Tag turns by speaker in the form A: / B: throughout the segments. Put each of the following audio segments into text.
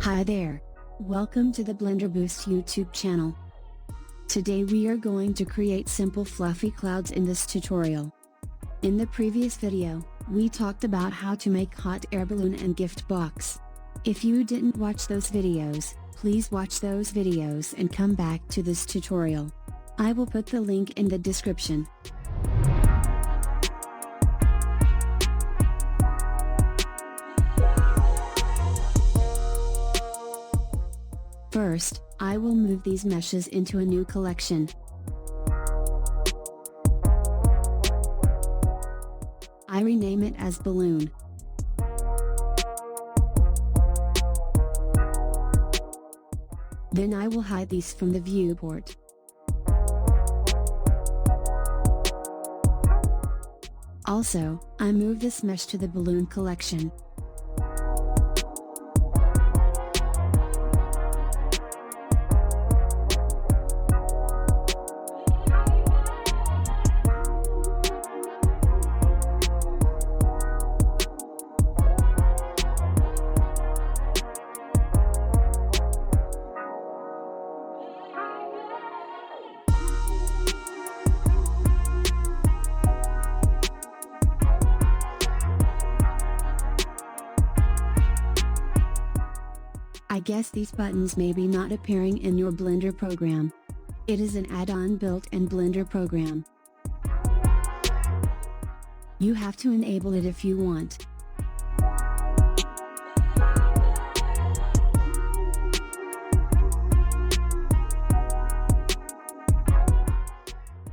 A: Hi there. Welcome to the Blender Boost YouTube channel. Today we are going to create simple fluffy clouds in this tutorial. In the previous video, we talked about how to make hot air balloon and gift box. If you didn't watch those videos, please watch those videos and come back to this tutorial. I will put the link in the description. First, I will move these meshes into a new collection. I rename it as balloon. Then I will hide these from the viewport. Also, I move this mesh to the balloon collection. I guess these buttons may be not appearing in your Blender program. It is an add-on built in Blender program. You have to enable it if you want.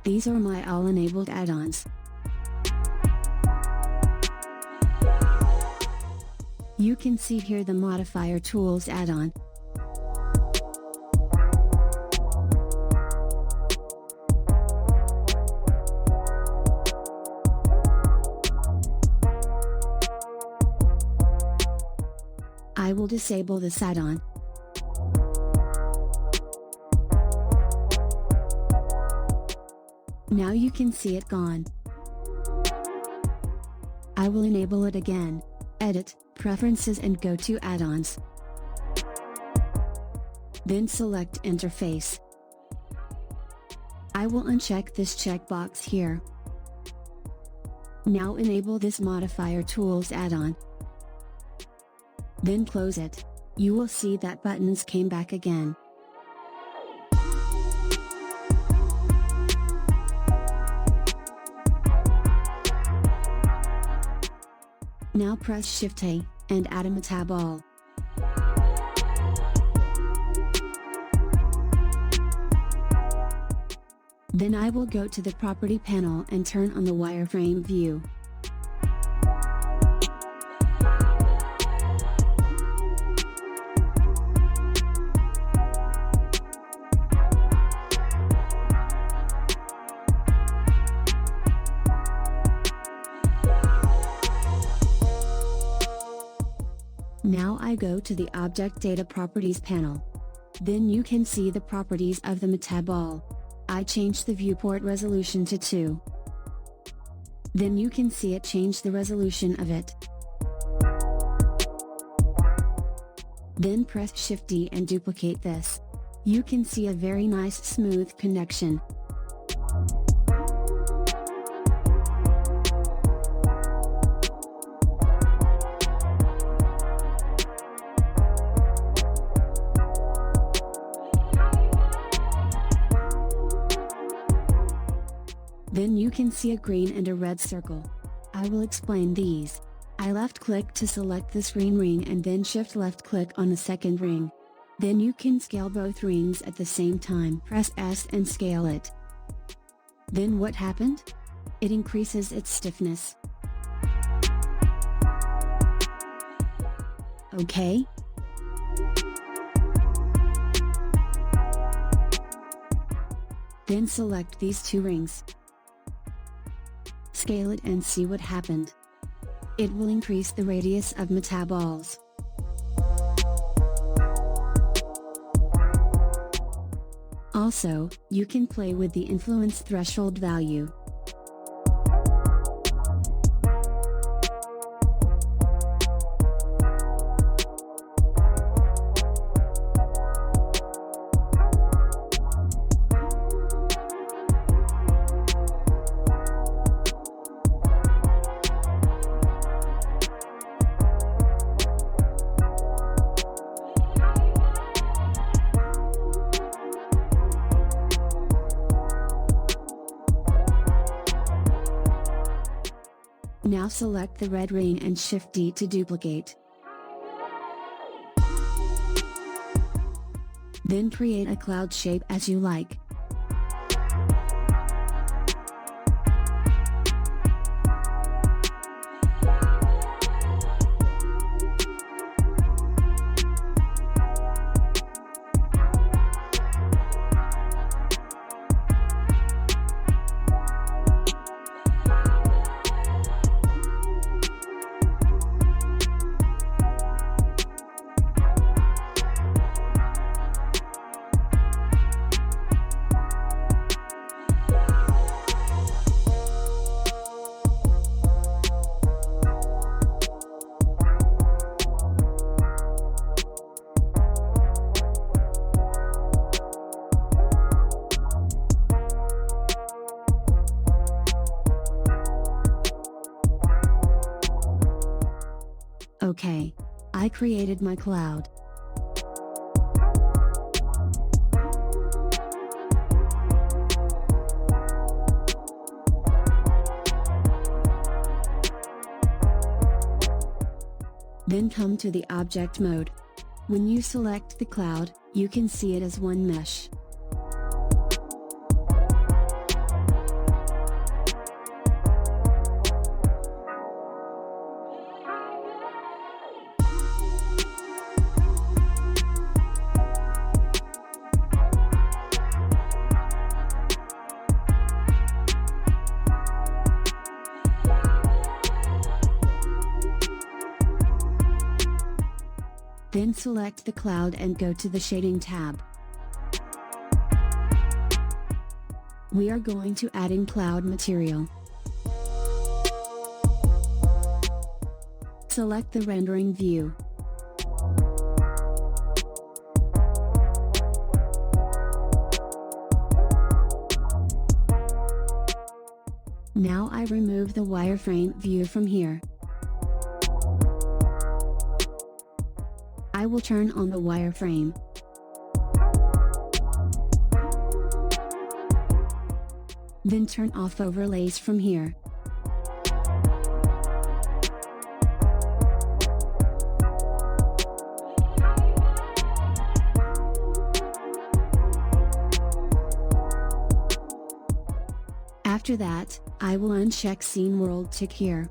A: These are my all-enabled add-ons. You can see here the modifier tools add-on. I will disable this add-on. Now you can see it gone. I will enable it again. Edit, Preferences and go to Add-ons. Then select Interface. I will uncheck this checkbox here. Now enable this Modifier Tools add-on. Then close it. You will see that buttons came back again. Now press Shift-A, and add a metaball. Then I will go to the Property panel and turn on the wireframe view. Now I go to the Object Data Properties panel. Then you can see the properties of the metaball. I changed the viewport resolution to 2. Then you can see it change the resolution of it. Then press Shift-D and duplicate this. You can see a very nice smooth connection. Then you can see a green and a red circle. I will explain these. I left click to select this green ring and then shift left click on the second ring. Then you can scale both rings at the same time. Press S and scale it. Then what happened? It increases its stiffness. Okay? Then select these two rings. Scale it and see what happened. It will increase the radius of metaballs. Also, you can play with the influence threshold value. Now select the red ring and Shift D to duplicate. Then create a cloud shape as you like. Okay, I created my cloud. Then come to the object mode. When you select the cloud, you can see it as one mesh. Then select the cloud and go to the Shading tab. We are going to add in cloud material. Select the rendering view. Now I remove the wireframe view from here. I will turn on the wireframe. Then turn off overlays from here. After that, I will uncheck Scene World Tick here.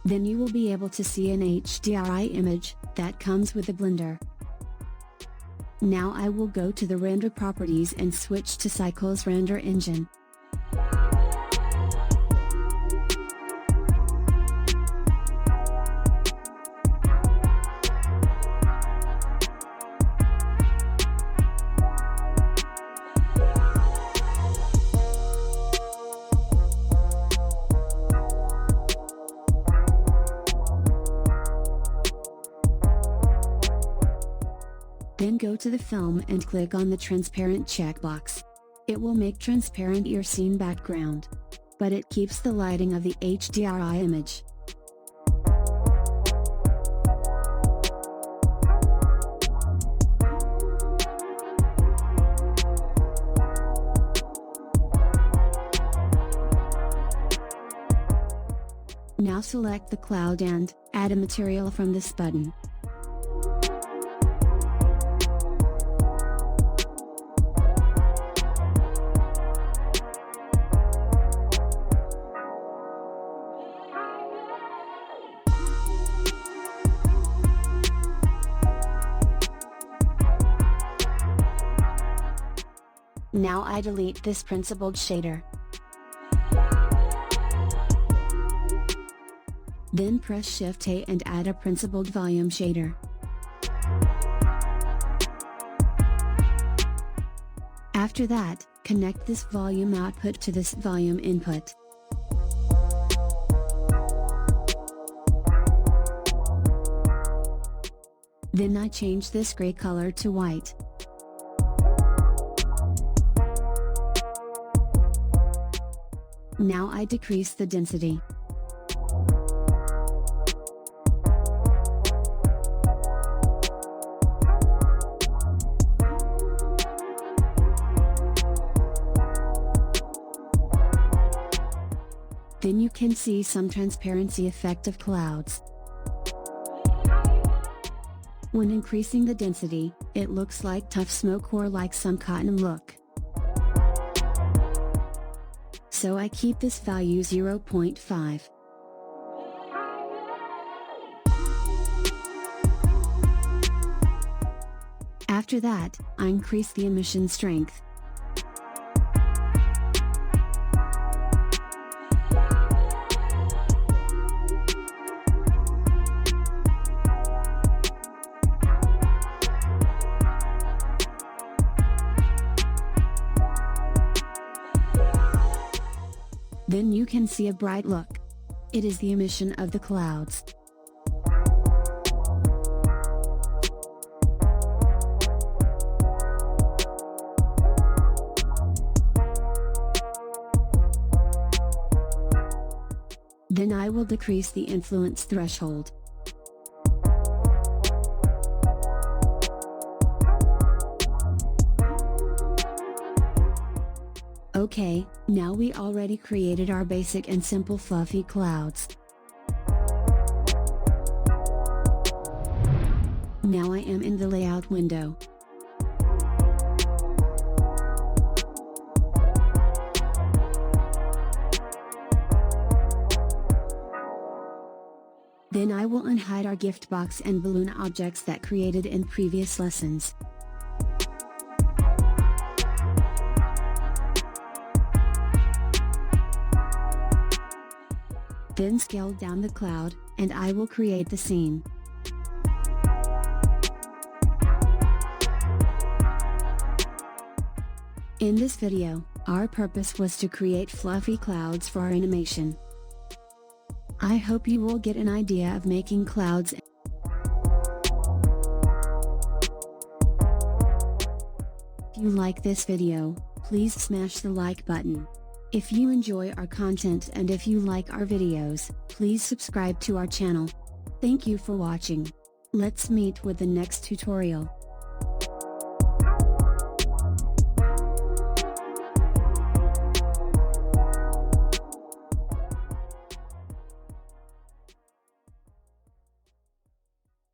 A: Then you will be able to see an HDRI image that comes with the Blender. Now I will go to the render properties and switch to Cycles Render Engine. Then go to the film and click on the transparent checkbox. It will make transparent your scene background, but it keeps the lighting of the HDRI image. Now select the cloud and add a material from this button. Now I delete this principled shader. Then press Shift A and add a principled volume shader. After that, connect this volume output to this volume input. Then I change this gray color to white. Now I decrease the density. Then you can see some transparency effect of clouds. When increasing the density, it looks like tough smoke or like some cotton look. So I keep this value 0.5. After that, I increase the emission strength. Then you can see a bright look. It is the emission of the clouds. Then I will decrease the influence threshold. Okay, now we already created our basic and simple fluffy clouds. Now I am in the layout window. Then I will unhide our gift box and balloon objects that created in previous lessons. Then scale down the cloud, and I will create the scene. In this video, our purpose was to create fluffy clouds for our animation. I hope you will get an idea of making clouds. If you like this video, please smash the like button. If you enjoy our content and if you like our videos, please subscribe to our channel. Thank you for watching. Let's meet with the next tutorial.